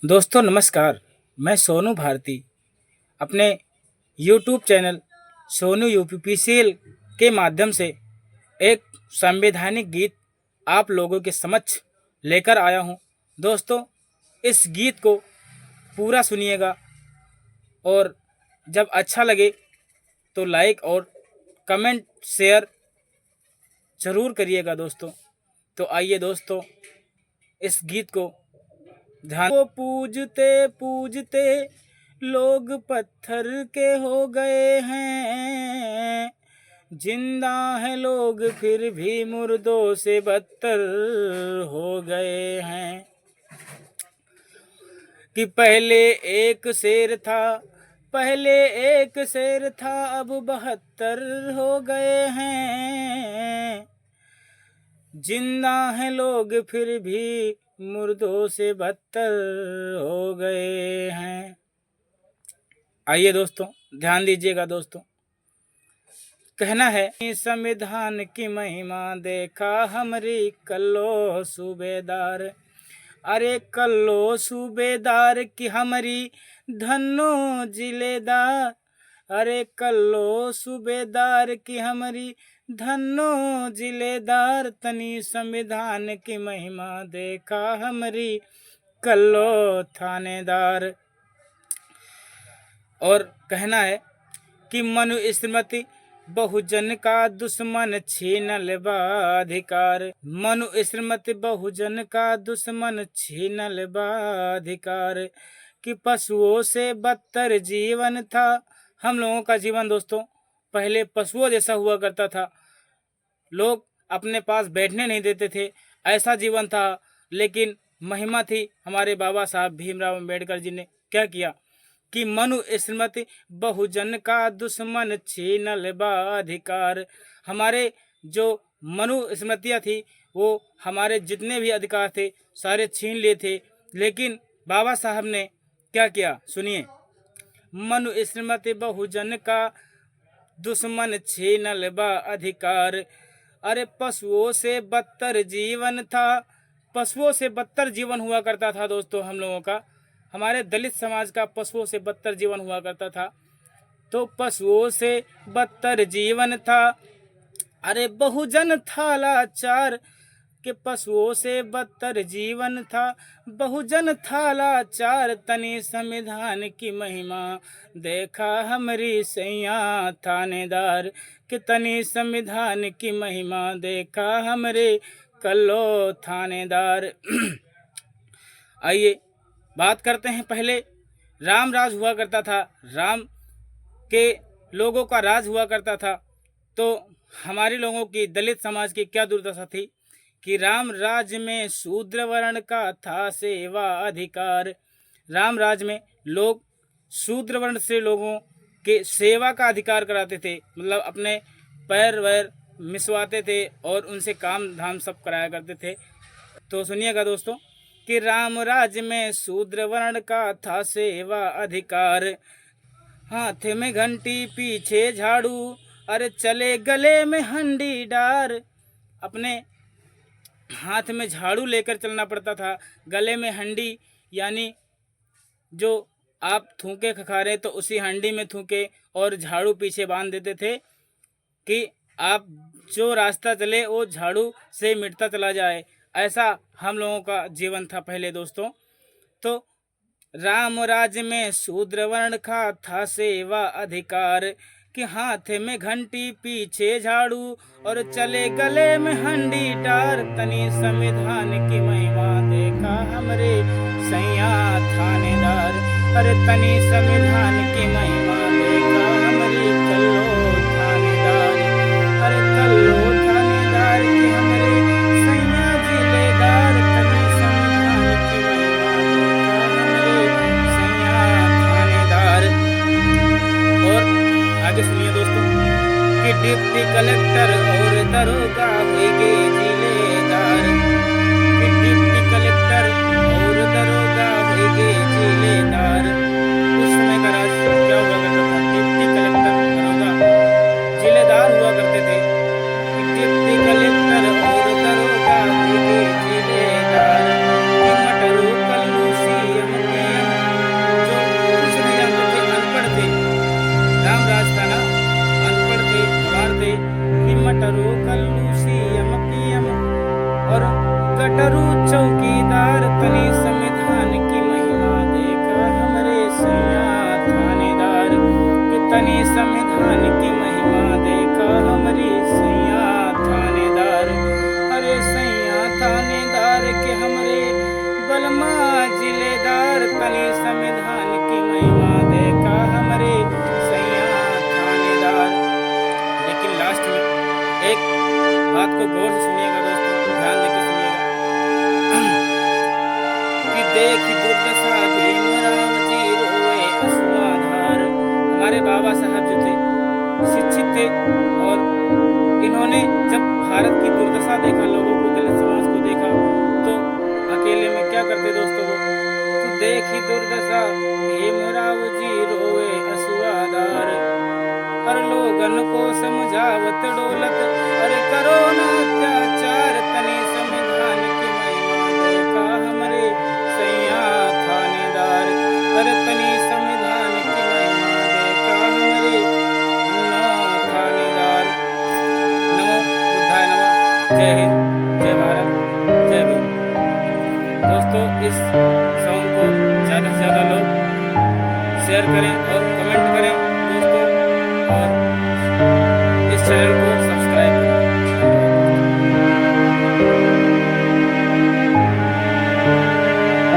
दोस्तों नमस्कार। मैं सोनू भारती अपने यूट्यूब चैनल सोनू यूपीपीसीएल के माध्यम से एक संवैधानिक गीत आप लोगों के समक्ष लेकर आया हूं। दोस्तों इस गीत को पूरा सुनिएगा और जब अच्छा लगे तो लाइक और कमेंट शेयर ज़रूर करिएगा दोस्तों। तो आइए दोस्तों इस गीत को ध्यान को पूजते पूजते लोग पत्थर के हो गए हैं। जिंदा हैं लोग फिर भी मुर्दों से बदतर हो गए हैं। कि पहले एक शेर था अब 72 हो गए हैं। जिंदा हैं लोग फिर भी मुर्दों से बदतर हो गए हैं। आइए दोस्तों ध्यान दीजिएगा दोस्तों। कहना है संविधान की महिमा देखा हमारी कल्लो सूबेदार। अरे कल्लो सूबेदार की हमारी धन्नो जिलेदार। अरे कल्लो सूबेदार की हमारी धन्नो जिलेदार। तनी संविधान की महिमा देखा हमारी कल्लो थानेदार। और कहना है कि मनुस्मृति बहुजन का दुश्मन छीनल बा अधिकार। मनुस्मृति बहुजन का दुश्मन छीनल बा अधिकार। कि पशुओं से बदतर जीवन था। हम लोगों का जीवन दोस्तों पहले पशुओं जैसा हुआ करता था। लोग अपने पास बैठने नहीं देते थे, ऐसा जीवन था। लेकिन महिमा थी हमारे बाबा साहब भीमराव अम्बेडकर जी ने क्या किया कि मनुस्मृति बहुजन का दुश्मन छीनल बा अधिकार। हमारे जो मनुस्मृतियाँ थी वो हमारे जितने भी अधिकार थे सारे छीन लिए थे। लेकिन बाबा साहब ने क्या किया सुनिए। मनुस्मृति बहुजन का दुश्मन छीनल बा अधिकार। अरे पशुओं से बदतर जीवन था। पशुओं से बदतर जीवन हुआ करता था दोस्तों हम लोगों का। हमारे दलित समाज का पशुओं से बदतर जीवन हुआ करता था। तो पशुओं से बदतर जीवन था। अरे बहुजन था लाचार। के पशुओं से बदतर जीवन था। बहुजन था लाचार। तनी संविधान की महिमा देखा हमारी सैया थानेदार। कि तनी संविधान की महिमा देखा हमारे कल्लो थानेदार। आइए बात करते हैं। पहले राम राज हुआ करता था। राम के लोगों का राज हुआ करता था। तो हमारे लोगों की दलित समाज की क्या दुर्दशा थी कि राम राज में शूद्र वर्ण का था सेवा अधिकार। राम राज में लोग शूद्र वर्ण से लोगों के सेवा का अधिकार कराते थे। मतलब अपने पैर वैर मिसवाते थे और उनसे काम धाम सब कराया करते थे। तो सुनिएगा दोस्तों कि राम राज में शूद्र वर्ण का था सेवा अधिकार। हाथ में घंटी पीछे झाड़ू। अरे चले गले में हंडी डार। अपने हाथ में झाड़ू लेकर चलना पड़ता था, गले में हंडी यानी जो आप थूके खखारे तो उसी हंडी में थूके और झाड़ू पीछे बांध देते थे कि आप जो रास्ता चले वो झाड़ू से मिटता चला जाए। ऐसा हम लोगों का जीवन था पहले दोस्तों। तो राम राज में शूद्र वर्ण का था सेवा अधिकार। कि हाथ में घंटी पीछे झाड़ू और चले गले में हंडी डार। तनी संविधान की महिमा देखा हमरे सैया थानेदार। अरे तनी संविधान की महिमा देखा हमरे कल्लो थानेदार। अरे कल्लो थानेदार की हमरे सैया जिलेदार। तनी संविधान की महिमा देखा हमरे सैया थानेदार। और आगे सुनिए दोस्तों कि डिप्टी कलेक्टर और दरोगा हुए जिलेदार। कि डिप्टी कलेक्टर और दरोगा हुए जिलेदार। उस समय का राज क्या हुआ करता था? डिप्टी कलेक्टर दरोगा जिलेदार हुआ करते थे। कि डिप्टी कलेक्टर और दरोगा हुए जिलेदार। कि मटरू कल्लू सीएम के तनी संविधान की महिमा देखा हमरे सैया थानेदार। लेकिन लास्ट में एक बात को गौर से सुनिएगा दोस्तों, ध्यान देकर सुनिएगा कि देखी दुर्दशा भीमराव जी रोए अश्रुधार। हमारे बाबा साहब जो थे शिक्षित थे और इन्होंने जब भारत की दुर्दशा देखा, लोगों को, दलित समाज को देखा, तो अकेले में क्या करते दोस्तों वो, तो देखी दुर्दशा भीमराव जी रोए अश्रुधार। हर लोगन को समझावत डोलत अरे करो ना अत्याचार, तनी संविधान की महिमा देखा हमरे सैया थानेदार। अरे तनी संविधान की महिमा देखा हमरे नौ थानेदार। नमो बुद्धाय नमः। जय हिंद, जय भारत, जय भीम। दोस्तों इस सॉन्ग को ज़्यादा से ज़्यादा लोग शेयर करें और कमेंट करें दोस्तों, और इस चैनल